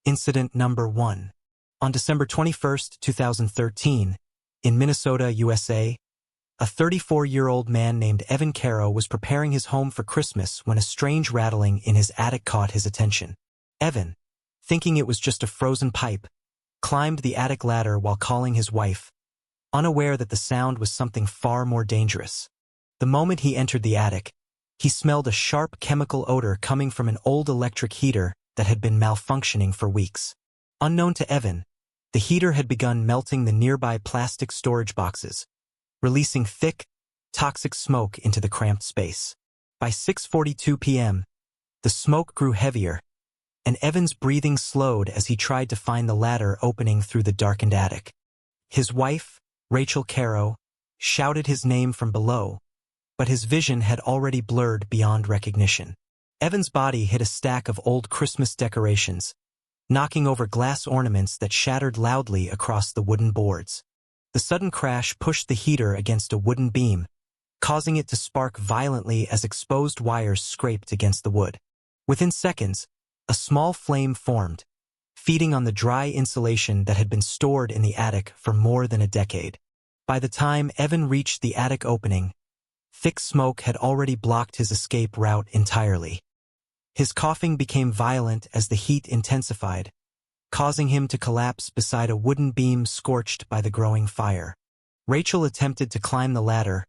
Incident number 1. On December 21, 2013, in Minnesota, USA, a 34-year-old man named Evan Carrow was preparing his home for Christmas when a strange rattling in his attic caught his attention. Evan, thinking it was just a frozen pipe, climbed the attic ladder while calling his wife, unaware that the sound was something far more dangerous. The moment he entered the attic, he smelled a sharp chemical odor coming from an old electric heater that had been malfunctioning for weeks. Unknown to Evan, the heater had begun melting the nearby plastic storage boxes, releasing thick, toxic smoke into the cramped space. By 6:42 p.m., the smoke grew heavier, and Evan's breathing slowed as he tried to find the ladder opening through the darkened attic. His wife, Rachel Carrow, shouted his name from below, but his vision had already blurred beyond recognition. Evan's body hit a stack of old Christmas decorations, knocking over glass ornaments that shattered loudly across the wooden boards. The sudden crash pushed the heater against a wooden beam, causing it to spark violently as exposed wires scraped against the wood. Within seconds, a small flame formed, feeding on the dry insulation that had been stored in the attic for more than a decade. By the time Evan reached the attic opening, thick smoke had already blocked his escape route entirely. His coughing became violent as the heat intensified, causing him to collapse beside a wooden beam scorched by the growing fire. Rachel attempted to climb the ladder,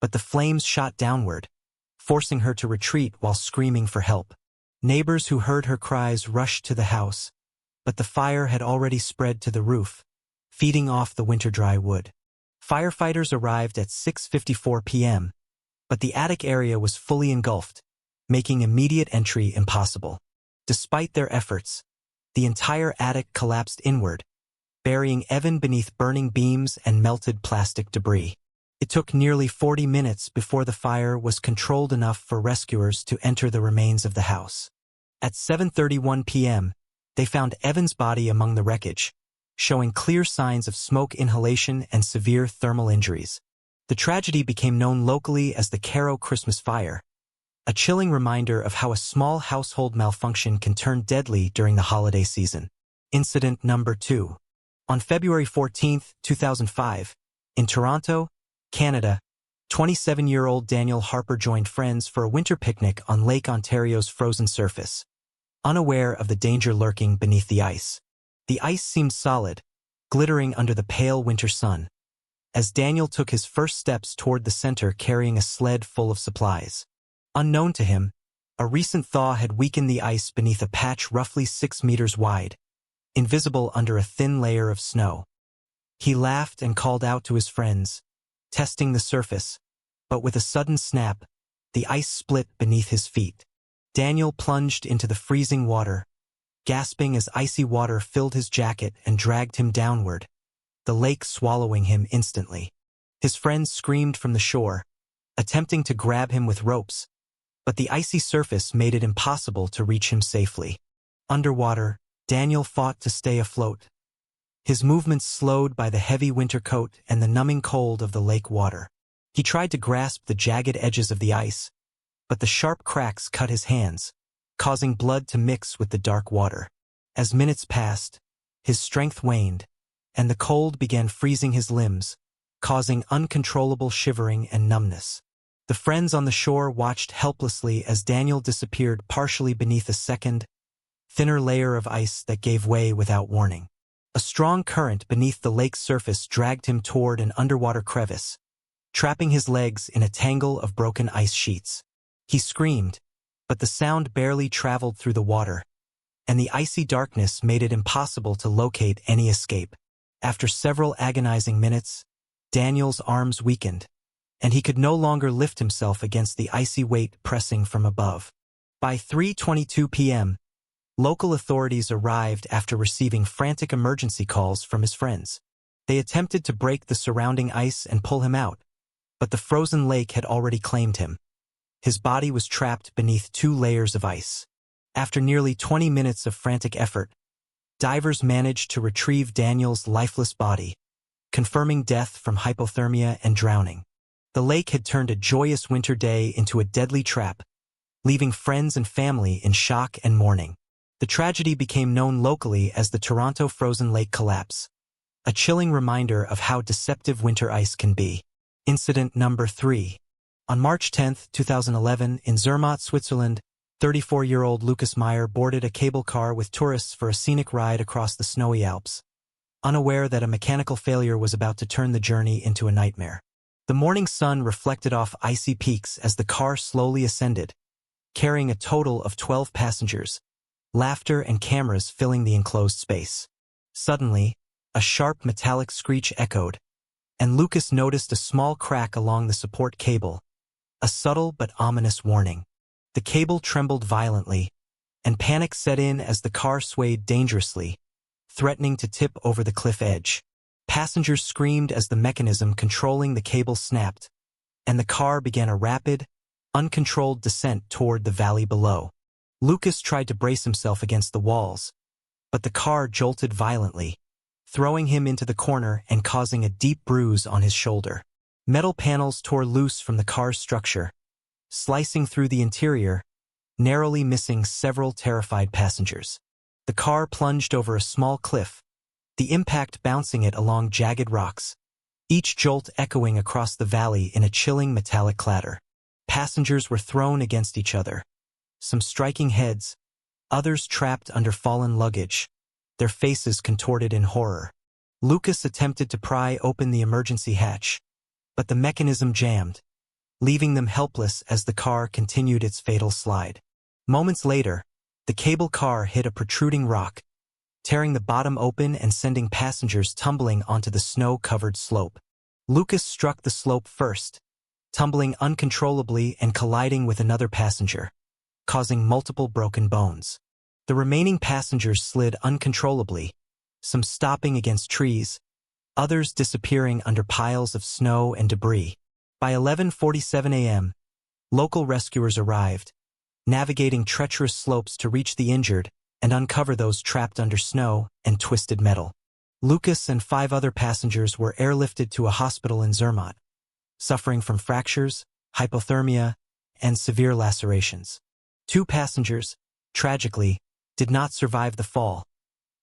but the flames shot downward, forcing her to retreat while screaming for help. Neighbors who heard her cries rushed to the house, but the fire had already spread to the roof, feeding off the winter-dry wood. Firefighters arrived at 6:54 p.m., but the attic area was fully engulfed, making immediate entry impossible. Despite their efforts, the entire attic collapsed inward, burying Evan beneath burning beams and melted plastic debris. It took nearly 40 minutes before the fire was controlled enough for rescuers to enter the remains of the house. At 7:31 p.m., they found Evan's body among the wreckage, showing clear signs of smoke inhalation and severe thermal injuries. The tragedy became known locally as the Carrow Christmas fire, a chilling reminder of how a small household malfunction can turn deadly during the holiday season. Incident number 2. On February 14, 2005, in Toronto, Canada, 27-year-old Daniel Harper joined friends for a winter picnic on Lake Ontario's frozen surface, unaware of the danger lurking beneath the ice. The ice seemed solid, glittering under the pale winter sun, as Daniel took his first steps toward the center carrying a sled full of supplies. Unknown to him, a recent thaw had weakened the ice beneath a patch roughly 6 meters wide, invisible under a thin layer of snow. He laughed and called out to his friends, testing the surface, but with a sudden snap, the ice split beneath his feet. Daniel plunged into the freezing water, gasping as icy water filled his jacket and dragged him downward, the lake swallowing him instantly. His friends screamed from the shore, attempting to grab him with ropes, but the icy surface made it impossible to reach him safely. Underwater, Daniel fought to stay afloat, his movements slowed by the heavy winter coat and the numbing cold of the lake water. He tried to grasp the jagged edges of the ice, but the sharp cracks cut his hands, causing blood to mix with the dark water. As minutes passed, his strength waned, and the cold began freezing his limbs, causing uncontrollable shivering and numbness. The friends on the shore watched helplessly as Daniel disappeared partially beneath a second, thinner layer of ice that gave way without warning. A strong current beneath the lake's surface dragged him toward an underwater crevice, trapping his legs in a tangle of broken ice sheets. He screamed, but the sound barely traveled through the water, and the icy darkness made it impossible to locate any escape. After several agonizing minutes, Daniel's arms weakened, and he could no longer lift himself against the icy weight pressing from above. By 3:22 p.m., local authorities arrived after receiving frantic emergency calls from his friends. They attempted to break the surrounding ice and pull him out, but the frozen lake had already claimed him. His body was trapped beneath 2 layers of ice. After nearly 20 minutes of frantic effort, divers managed to retrieve Daniel's lifeless body, confirming death from hypothermia and drowning. The lake had turned a joyous winter day into a deadly trap, leaving friends and family in shock and mourning. The tragedy became known locally as the Toronto Frozen Lake Collapse, a chilling reminder of how deceptive winter ice can be. Incident number 3. On March 10, 2011, in Zermatt, Switzerland, 34-year-old Lucas Meyer boarded a cable car with tourists for a scenic ride across the snowy Alps, unaware that a mechanical failure was about to turn the journey into a nightmare. The morning sun reflected off icy peaks as the car slowly ascended, carrying a total of 12 passengers, laughter and cameras filling the enclosed space. Suddenly, a sharp metallic screech echoed, and Lucas noticed a small crack along the support cable, a subtle but ominous warning. The cable trembled violently, and panic set in as the car swayed dangerously, threatening to tip over the cliff edge. Passengers screamed as the mechanism controlling the cable snapped, and the car began a rapid, uncontrolled descent toward the valley below. Lucas tried to brace himself against the walls, but the car jolted violently, throwing him into the corner and causing a deep bruise on his shoulder. Metal panels tore loose from the car's structure, slicing through the interior, narrowly missing several terrified passengers. The car plunged over a small cliff, the impact bouncing it along jagged rocks, each jolt echoing across the valley in a chilling metallic clatter. Passengers were thrown against each other, some striking heads, others trapped under fallen luggage, their faces contorted in horror. Lucas attempted to pry open the emergency hatch, but the mechanism jammed, leaving them helpless as the car continued its fatal slide. Moments later, the cable car hit a protruding rock, tearing the bottom open and sending passengers tumbling onto the snow-covered slope. Lucas struck the slope first, tumbling uncontrollably and colliding with another passenger, causing multiple broken bones. The remaining passengers slid uncontrollably, some stopping against trees, others disappearing under piles of snow and debris. By 11:47 a.m., local rescuers arrived, navigating treacherous slopes to reach the injured and uncover those trapped under snow and twisted metal. Lucas and 5 other passengers were airlifted to a hospital in Zermatt, suffering from fractures, hypothermia, and severe lacerations. 2 passengers, tragically, did not survive the fall,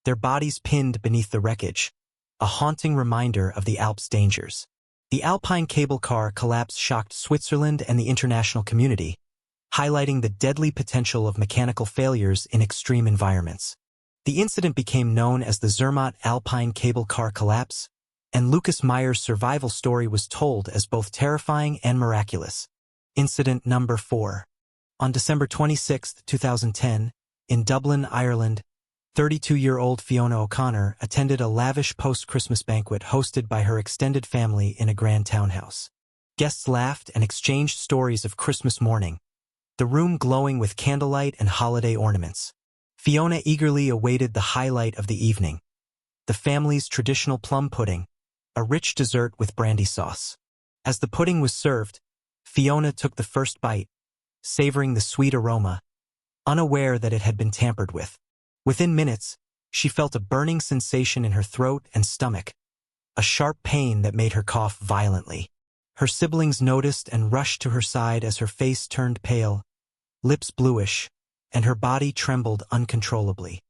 their bodies pinned beneath the wreckage, a haunting reminder of the Alps' dangers. The Alpine cable car collapse shocked Switzerland and the international community, highlighting the deadly potential of mechanical failures in extreme environments. The incident became known as the Zermatt Alpine cable car collapse, and Lucas Meyer's survival story was told as both terrifying and miraculous. Incident number 4. On December 26, 2010, in Dublin, Ireland, 32-year-old Fiona O'Connor attended a lavish post-Christmas banquet hosted by her extended family in a grand townhouse. Guests laughed and exchanged stories of Christmas morning, the room glowing with candlelight and holiday ornaments. Fiona eagerly awaited the highlight of the evening, the family's traditional plum pudding, a rich dessert with brandy sauce. As the pudding was served, Fiona took the first bite, savoring the sweet aroma, unaware that it had been tampered with. Within minutes, she felt a burning sensation in her throat and stomach, a sharp pain that made her cough violently. Her siblings noticed and rushed to her side as her face turned pale, lips bluish, and her body trembled uncontrollably.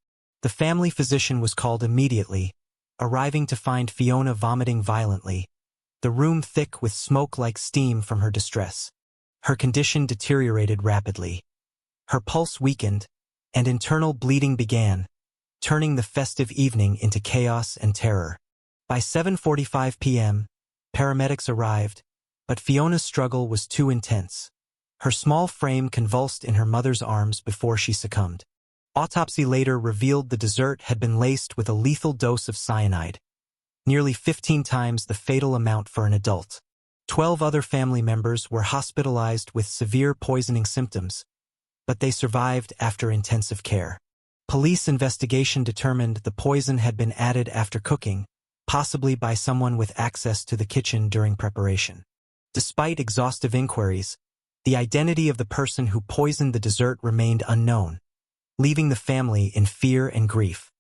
The family physician was called immediately, arriving to find Fiona vomiting violently, the room thick with smoke like steam from her distress. Her condition deteriorated rapidly. Her pulse weakened, and internal bleeding began, turning the festive evening into chaos and terror. By 7:45 p.m., paramedics arrived, but Fiona's struggle was too intense. Her small frame convulsed in her mother's arms before she succumbed. Autopsy later revealed the dessert had been laced with a lethal dose of cyanide, nearly 15 times the fatal amount for an adult. 12 other family members were hospitalized with severe poisoning symptoms, but they survived after intensive care. Police investigation determined the poison had been added after cooking, possibly by someone with access to the kitchen during preparation. Despite exhaustive inquiries, the identity of the person who poisoned the dessert remained unknown, leaving the family in fear and grief.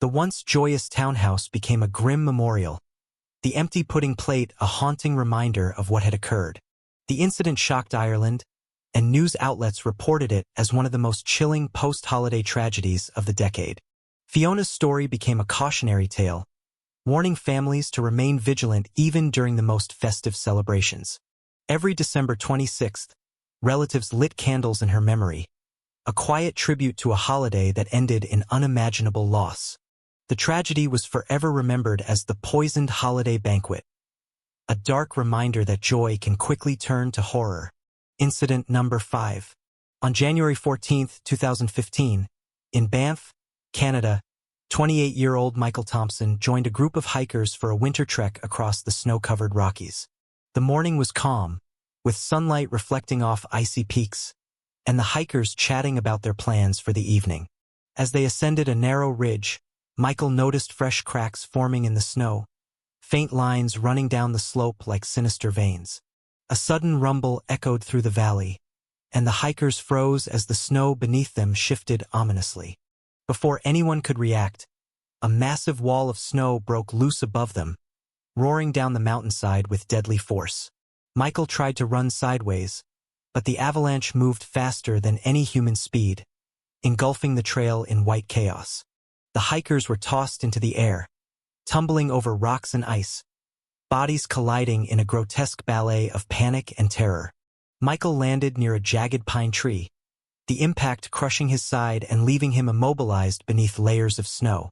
The once joyous townhouse became a grim memorial, the empty pudding plate a haunting reminder of what had occurred. The incident shocked Ireland, and news outlets reported it as one of the most chilling post-holiday tragedies of the decade. Fiona's story became a cautionary tale, warning families to remain vigilant even during the most festive celebrations. Every December 26th, relatives lit candles in her memory, a quiet tribute to a holiday that ended in unimaginable loss. The tragedy was forever remembered as the poisoned holiday banquet, a dark reminder that joy can quickly turn to horror. Incident number 5. On January 14, 2015, in Banff, Canada, 28-year-old Michael Thompson joined a group of hikers for a winter trek across the snow-covered Rockies. The morning was calm, with sunlight reflecting off icy peaks, and the hikers chatting about their plans for the evening. As they ascended a narrow ridge, Michael noticed fresh cracks forming in the snow, faint lines running down the slope like sinister veins. A sudden rumble echoed through the valley, and the hikers froze as the snow beneath them shifted ominously. Before anyone could react, a massive wall of snow broke loose above them, roaring down the mountainside with deadly force. Michael tried to run sideways, but the avalanche moved faster than any human speed, engulfing the trail in white chaos. The hikers were tossed into the air, tumbling over rocks and ice, bodies colliding in a grotesque ballet of panic and terror. Michael landed near a jagged pine tree, the impact crushing his side and leaving him immobilized beneath layers of snow.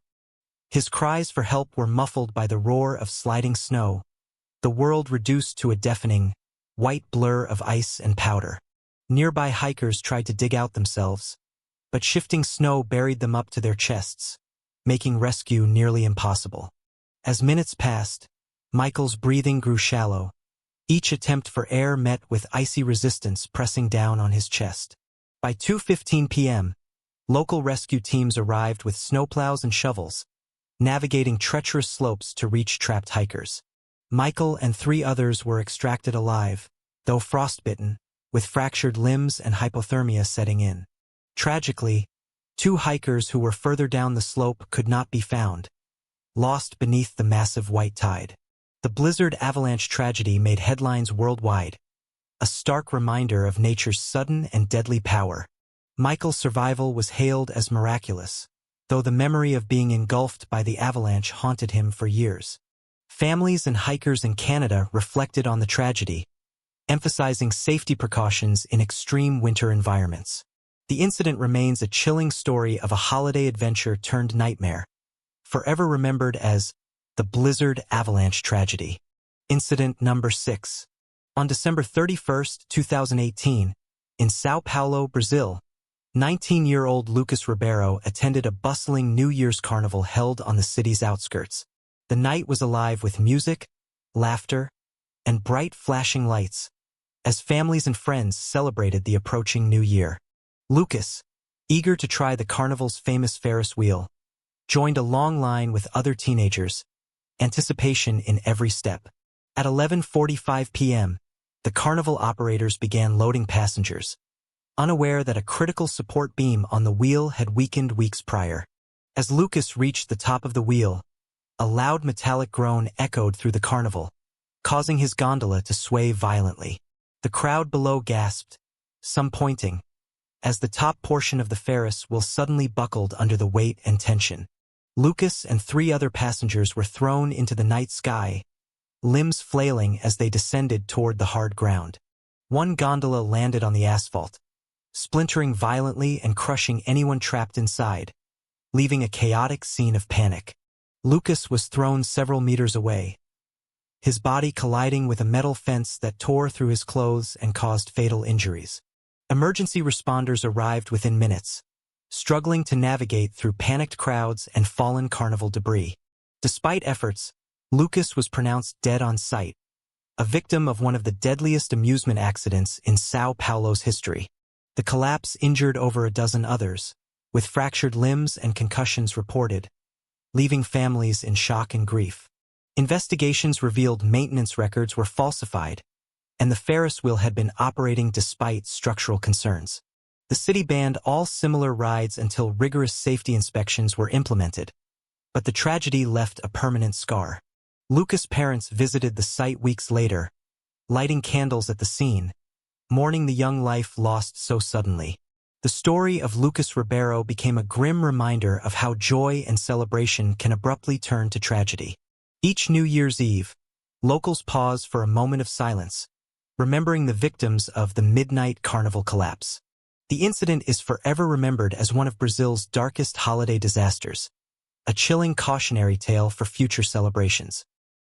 His cries for help were muffled by the roar of sliding snow, the world reduced to a deafening, white blur of ice and powder. Nearby hikers tried to dig out themselves, but shifting snow buried them up to their chests, making rescue nearly impossible. As minutes passed, Michael's breathing grew shallow, each attempt for air met with icy resistance pressing down on his chest. By 2:15 p.m., local rescue teams arrived with snowplows and shovels, navigating treacherous slopes to reach trapped hikers. Michael and 3 others were extracted alive, though frostbitten, with fractured limbs and hypothermia setting in. Tragically, 2 hikers who were further down the slope could not be found, lost beneath the massive white tide. The blizzard avalanche tragedy made headlines worldwide, a stark reminder of nature's sudden and deadly power. Michael's survival was hailed as miraculous, though the memory of being engulfed by the avalanche haunted him for years. Families and hikers in Canada reflected on the tragedy, emphasizing safety precautions in extreme winter environments. The incident remains a chilling story of a holiday adventure turned nightmare, forever remembered as the Blizzard Avalanche Tragedy. Incident number 6. On December 31, 2018, in São Paulo, Brazil, 19-year-old Lucas Ribeiro attended a bustling New Year's carnival held on the city's outskirts. The night was alive with music, laughter, and bright flashing lights, as families and friends celebrated the approaching new year. Lucas, eager to try the carnival's famous Ferris wheel, joined a long line with other teenagers, anticipation in every step. At 11:45 p.m., the carnival operators began loading passengers, unaware that a critical support beam on the wheel had weakened weeks prior. As Lucas reached the top of the wheel, a loud metallic groan echoed through the carnival, causing his gondola to sway violently. The crowd below gasped, some pointing, as the top portion of the Ferris wheel suddenly buckled under the weight and tension. Lucas and 3 other passengers were thrown into the night sky, limbs flailing as they descended toward the hard ground. One gondola landed on the asphalt, splintering violently and crushing anyone trapped inside, leaving a chaotic scene of panic. Lucas was thrown several meters away, his body colliding with a metal fence that tore through his clothes and caused fatal injuries. Emergency responders arrived within minutes, struggling to navigate through panicked crowds and fallen carnival debris. Despite efforts, Lucas was pronounced dead on sight, a victim of one of the deadliest amusement accidents in São Paulo's history. The collapse injured over a dozen others, with fractured limbs and concussions reported, leaving families in shock and grief. Investigations revealed maintenance records were falsified, and the Ferris wheel had been operating despite structural concerns. The city banned all similar rides until rigorous safety inspections were implemented, but the tragedy left a permanent scar. Lucas' parents visited the site weeks later, lighting candles at the scene, mourning the young life lost so suddenly. The story of Lucas Ribeiro became a grim reminder of how joy and celebration can abruptly turn to tragedy. Each New Year's Eve, locals pause for a moment of silence, remembering the victims of the midnight Carnival collapse. The incident is forever remembered as one of Brazil's darkest holiday disasters, a chilling cautionary tale for future celebrations.